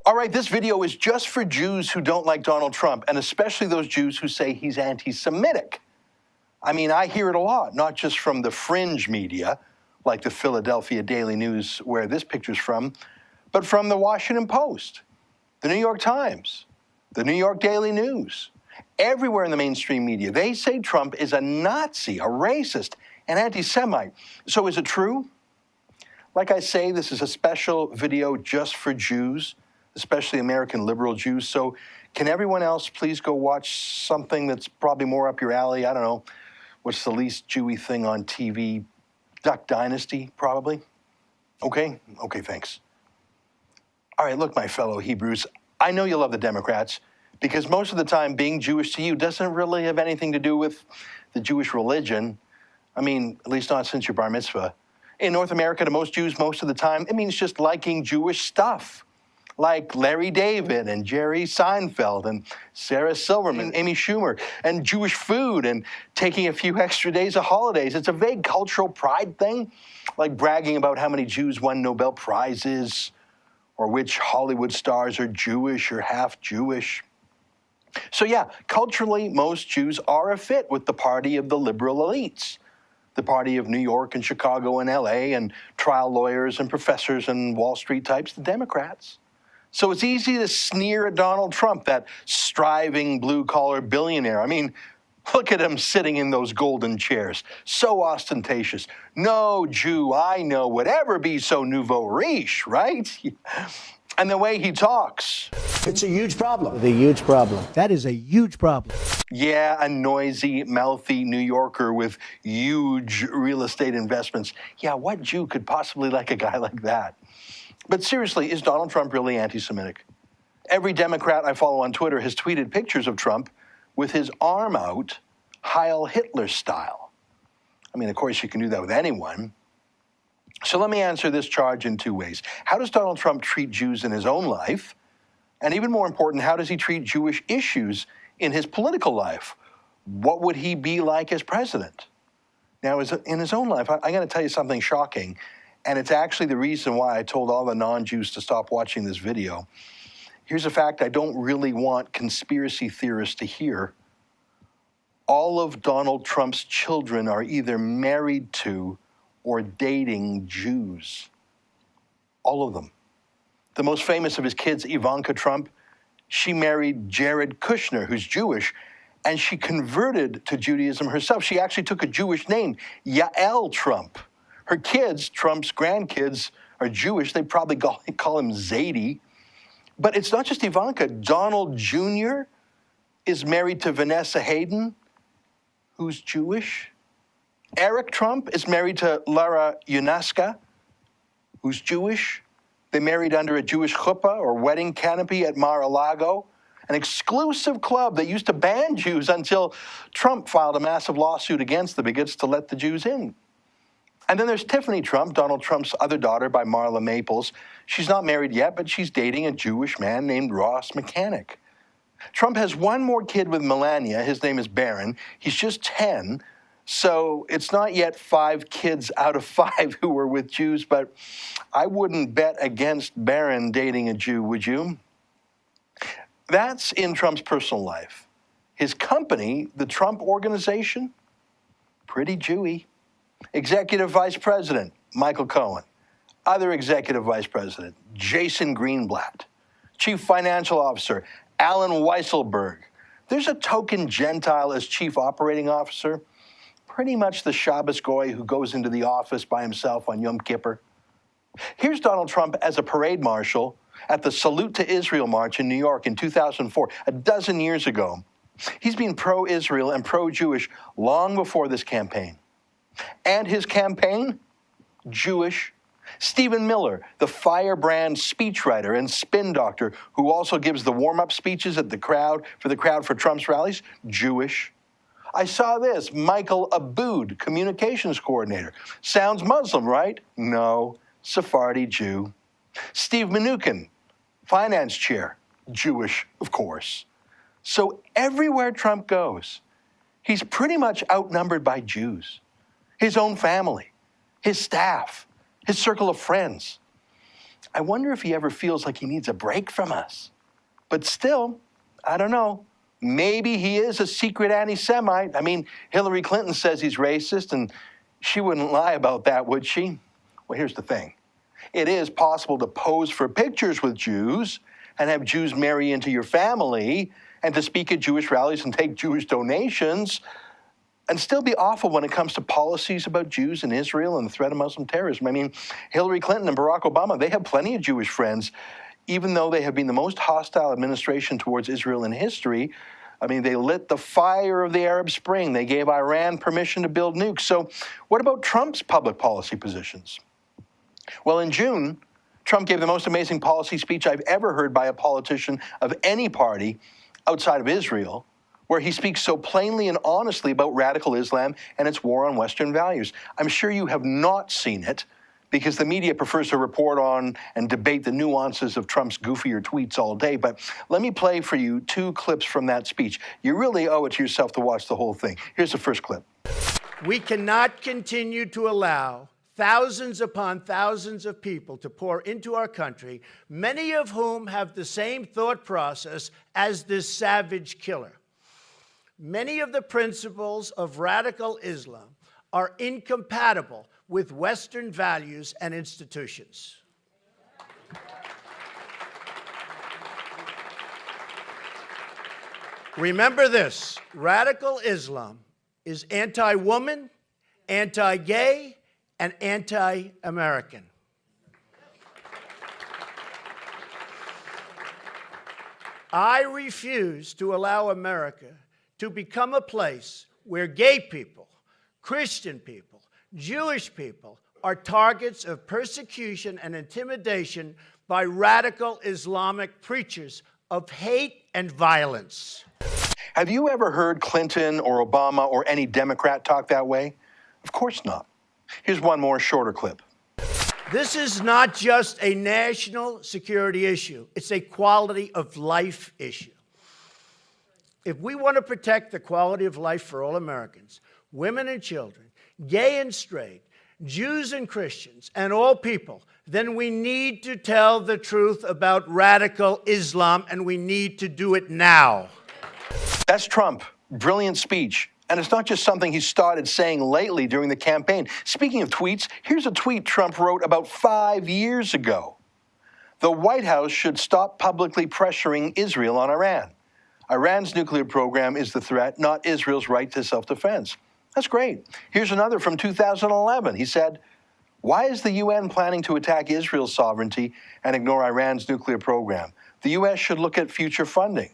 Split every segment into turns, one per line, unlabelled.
All right, this video is just for Jews who don't like Donald Trump, and especially those Jews who say he's anti-Semitic. I mean, I hear it a lot, not just from the fringe media, like the Philadelphia Daily News, where this picture's from, but from the Washington Post, the New York Times, the New York Daily News, everywhere in the mainstream media. They say Trump is a Nazi, a racist, an anti-Semite. So is it true? Like I say, this is a special video just for Jews, especially American liberal Jews. So can everyone else please go watch something that's probably more up your alley? I don't know. What's the least Jewy thing on TV? Duck Dynasty, probably? Okay, thanks. All right, look, my fellow Hebrews, I know you love the Democrats because most of the time being Jewish to you doesn't really have anything to do with the Jewish religion. I mean, at least not since your bar mitzvah. In North America, to most Jews, most of the time, it means just liking Jewish stuff. Like Larry David and Jerry Seinfeld and Sarah Silverman, Amy Schumer, and Jewish food and taking a few extra days of holidays. It's a vague cultural pride thing, like bragging about how many Jews won Nobel Prizes or which Hollywood stars are Jewish or half Jewish. So yeah, culturally, most Jews are a fit with the party of the liberal elites. The party of New York and Chicago and LA and trial lawyers and professors and Wall Street types, the Democrats. So it's easy to sneer at Donald Trump, that striving blue-collar billionaire. I mean, look at him sitting in those golden chairs, so ostentatious. No Jew I know would ever be so nouveau riche, right? And the way he talks.
It's a huge problem. The huge problem. That is a huge problem.
Yeah, a noisy, mouthy New Yorker with huge real estate investments. Yeah, what Jew could possibly like a guy like that? But seriously, is Donald Trump really anti-Semitic? Every Democrat I follow on Twitter has tweeted pictures of Trump with his arm out, Heil Hitler style. I mean, of course, you can do that with anyone. So let me answer this charge in two ways. How does Donald Trump treat Jews in his own life? And even more important, how does he treat Jewish issues in his political life? What would he be like as president? Now, in his own life, I'm going to tell you something shocking. And it's actually the reason why I told all the non-Jews to stop watching this video. Here's a fact I don't really want conspiracy theorists to hear. All of Donald Trump's children are either married to or dating Jews. All of them. The most famous of his kids, Ivanka Trump, she married Jared Kushner, who's Jewish, and she converted to Judaism herself. She actually took a Jewish name, Yael Trump. Her kids, Trump's grandkids, are Jewish. They probably call him Zadie. But it's not just Ivanka. Donald Jr. is married to Vanessa Hayden, who's Jewish. Eric Trump is married to Lara Yunaska, who's Jewish. They married under a Jewish chuppah or wedding canopy at Mar-a-Lago, an exclusive club that used to ban Jews until Trump filed a massive lawsuit against the bigots to let the Jews in. And then there's Tiffany Trump, Donald Trump's other daughter by Marla Maples. She's not married yet, but she's dating a Jewish man named Ross Mechanic. Trump has one more kid with Melania. His name is Barron. He's just 10, so it's not yet 5 kids out of 5 who were with Jews, but I wouldn't bet against Barron dating a Jew, would you? That's in Trump's personal life. His company, the Trump Organization, pretty Jewy. Executive Vice President, Michael Cohen. Other Executive Vice President, Jason Greenblatt. Chief Financial Officer, Alan Weisselberg. There's a token Gentile as Chief Operating Officer. Pretty much the Shabbos Goy who goes into the office by himself on Yom Kippur. Here's Donald Trump as a parade marshal at the Salute to Israel March in New York in 2004, a dozen years ago. He's been pro-Israel and pro-Jewish long before this campaign. And his campaign? Jewish. Stephen Miller, the firebrand speechwriter and spin doctor who also gives the warm-up speeches at the crowd for Trump's rallies? Jewish. I saw this, Michael Aboud, communications coordinator. Sounds Muslim, right? No, Sephardi Jew. Steve Mnuchin, finance chair. Jewish, of course. So everywhere Trump goes, he's pretty much outnumbered by Jews. His own family, his staff, his circle of friends. I wonder if he ever feels like he needs a break from us. But still, I don't know. Maybe he is a secret anti-Semite. I mean, Hillary Clinton says he's racist, and she wouldn't lie about that, would she? Well, here's the thing. It is possible to pose for pictures with Jews and have Jews marry into your family and to speak at Jewish rallies and take Jewish donations and still be awful when it comes to policies about Jews in Israel and the threat of Muslim terrorism. I mean, Hillary Clinton and Barack Obama, they have plenty of Jewish friends, even though they have been the most hostile administration towards Israel in history. I mean, they lit the fire of the Arab Spring. They gave Iran permission to build nukes. So what about Trump's public policy positions? Well, in June, Trump gave the most amazing policy speech I've ever heard by a politician of any party outside of Israel, where he speaks so plainly and honestly about radical Islam and its war on Western values. I'm sure you have not seen it because the media prefers to report on and debate the nuances of Trump's goofier tweets all day. But let me play for you 2 clips from that speech. You really owe it to yourself to watch the whole thing. Here's the first clip.
We cannot continue to allow thousands upon thousands of people to pour into our country, many of whom have the same thought process as this savage killer. Many of the principles of radical Islam are incompatible with Western values and institutions. Remember this: radical Islam is anti-woman, anti-gay, and anti-American. I refuse to allow America to become a place where gay people, Christian people, Jewish people are targets of persecution and intimidation by radical Islamic preachers of hate and violence.
Have you ever heard Clinton or Obama or any Democrat talk that way? Of course not. Here's one more shorter clip.
This is not just a national security issue. It's a quality of life issue. If we want to protect the quality of life for all Americans, women and children, gay and straight, Jews and Christians, and all people, then we need to tell the truth about radical Islam, and we need to do it now.
That's Trump. Brilliant speech. And it's not just something he started saying lately during the campaign. Speaking of tweets, here's a tweet Trump wrote about 5 years ago. The White House should stop publicly pressuring Israel on Iran. Iran's nuclear program is the threat, not Israel's right to self-defense. That's great. Here's another from 2011. He said, why is the UN planning to attack Israel's sovereignty and ignore Iran's nuclear program? The US should look at future funding.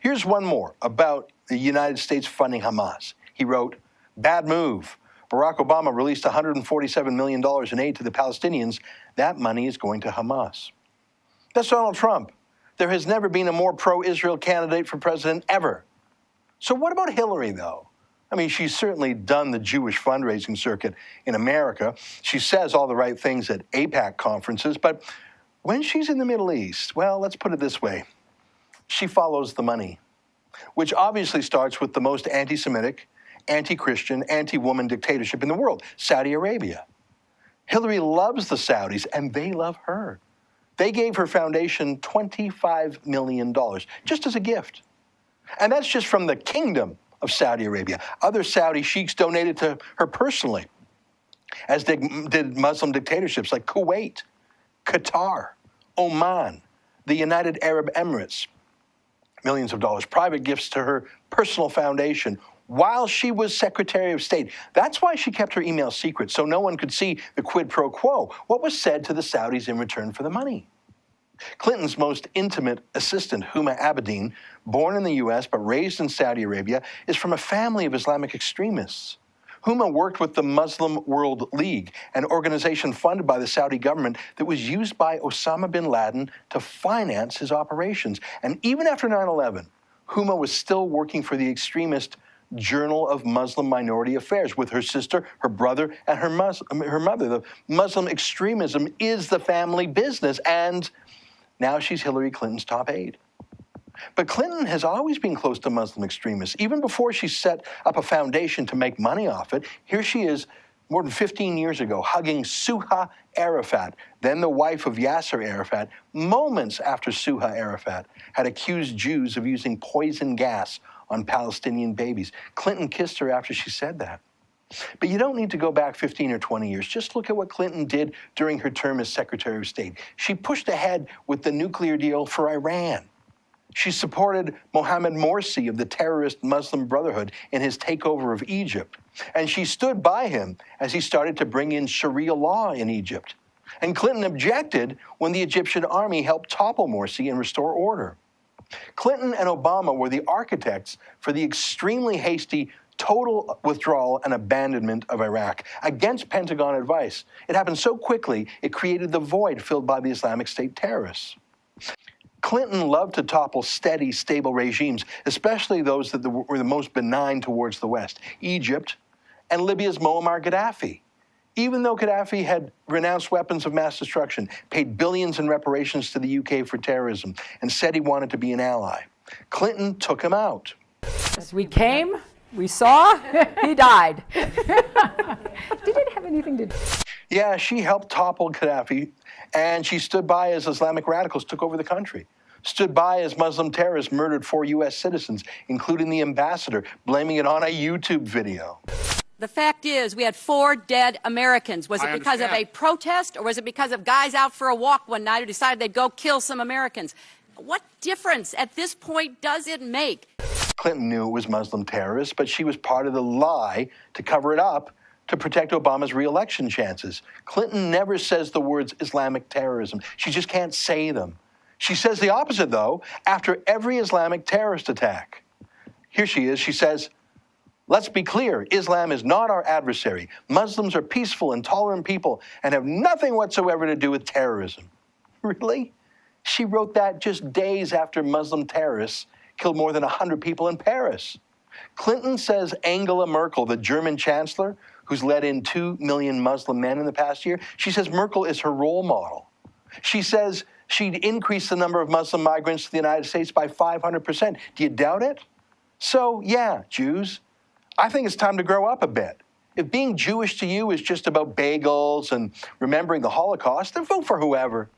Here's one more about the United States funding Hamas. He wrote, bad move. Barack Obama released $147 million in aid to the Palestinians. That money is going to Hamas. That's Donald Trump. There has never been a more pro-Israel candidate for president ever. So what about Hillary, though? I mean, she's certainly done the Jewish fundraising circuit in America. She says all the right things at AIPAC conferences, but when she's in the Middle East, well, let's put it this way. She follows the money, which obviously starts with the most anti-Semitic, anti-Christian, anti-woman dictatorship in the world, Saudi Arabia. Hillary loves the Saudis, and they love her. They gave her foundation $25 million, just as a gift. And that's just from the kingdom of Saudi Arabia. Other Saudi sheiks donated to her personally, as did Muslim dictatorships like Kuwait, Qatar, Oman, the United Arab Emirates. Millions of dollars, private gifts to her personal foundation while she was Secretary of State. That's why she kept her email secret, so no one could see the quid pro quo, what was said to the Saudis in return for the money. Clinton's most intimate assistant, Huma Abedin, born in the U.S. but raised in Saudi Arabia, is from a family of Islamic extremists. Huma worked with the Muslim World League, an organization funded by the Saudi government that was used by Osama bin Laden to finance his operations. And even after 9/11, Huma was still working for the extremist Journal of Muslim Minority Affairs with her sister, her brother, and her mother. The Muslim extremism is the family business, and now she's Hillary Clinton's top aide. But Clinton has always been close to Muslim extremists. Even before she set up a foundation to make money off it, here she is more than 15 years ago, hugging Suha Arafat, then the wife of Yasser Arafat, moments after Suha Arafat had accused Jews of using poison gas on Palestinian babies. Clinton kissed her after she said that. But you don't need to go back 15 or 20 years. Just look at what Clinton did during her term as Secretary of State. She pushed ahead with the nuclear deal for Iran. She supported Mohammed Morsi of the terrorist Muslim Brotherhood in his takeover of Egypt. And she stood by him as he started to bring in Sharia law in Egypt. And Clinton objected when the Egyptian army helped topple Morsi and restore order. Clinton and Obama were the architects for the extremely hasty total withdrawal and abandonment of Iraq against Pentagon advice. It happened so quickly, it created the void filled by the Islamic State terrorists. Clinton loved to topple steady, stable regimes, especially those that were the most benign towards the West, Egypt and Libya's Muammar Gaddafi. Even though Gaddafi had renounced weapons of mass destruction, paid billions in reparations to the UK for terrorism, and said he wanted to be an ally, Clinton took him out.
We came, we saw, he died. Did it have anything to do?
Yeah, she helped topple Gaddafi, and she stood by as Islamic radicals took over the country. Stood by as Muslim terrorists murdered 4 U.S. citizens, including the ambassador, blaming it on a YouTube video.
The fact is, we had 4 dead Americans. Was it because of a protest, or was it because of guys out for a walk one night who decided they'd go kill some Americans? What difference at this point does it make?
Clinton knew it was Muslim terrorists, but she was part of the lie to cover it up to protect Obama's re-election chances. Clinton never says the words Islamic terrorism. She just can't say them. She says the opposite, though, after every Islamic terrorist attack. Here she is. She says, let's be clear, Islam is not our adversary. Muslims are peaceful and tolerant people and have nothing whatsoever to do with terrorism. Really? She wrote that just days after Muslim terrorists killed more than 100 people in Paris. Clinton says Angela Merkel, the German chancellor, who's let in 2 million Muslim men in the past year, she says Merkel is her role model. She says she'd increase the number of Muslim migrants to the United States by 500%. Do you doubt it? So, yeah, Jews, I think it's time to grow up a bit. If being Jewish to you is just about bagels and remembering the Holocaust, then vote for whoever.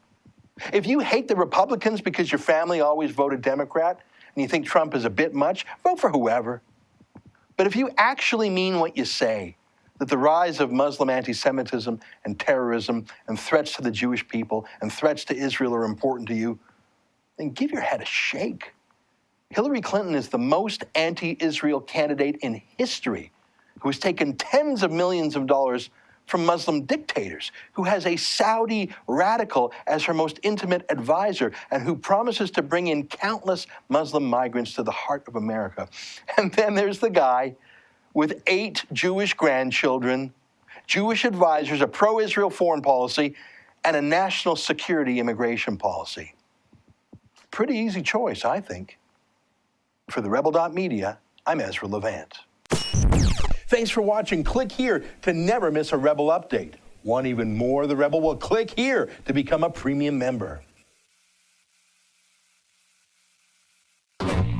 If you hate the Republicans because your family always voted Democrat and you think Trump is a bit much, vote for whoever. But if you actually mean what you say, that the rise of Muslim anti-Semitism and terrorism and threats to the Jewish people and threats to Israel are important to you, then give your head a shake. Hillary Clinton is the most anti-Israel candidate in history who has taken tens of millions of dollars from Muslim dictators, who has a Saudi radical as her most intimate advisor, and who promises to bring in countless Muslim migrants to the heart of America. And then there's the guy with 8 Jewish grandchildren, Jewish advisors, a pro-Israel foreign policy, and a national security immigration policy. Pretty easy choice, I think. For the Rebel.media, I'm Ezra Levant. Thanks for watching. Click here to never miss a Rebel update. Want even more of the Rebel? Well, click here to become a premium member.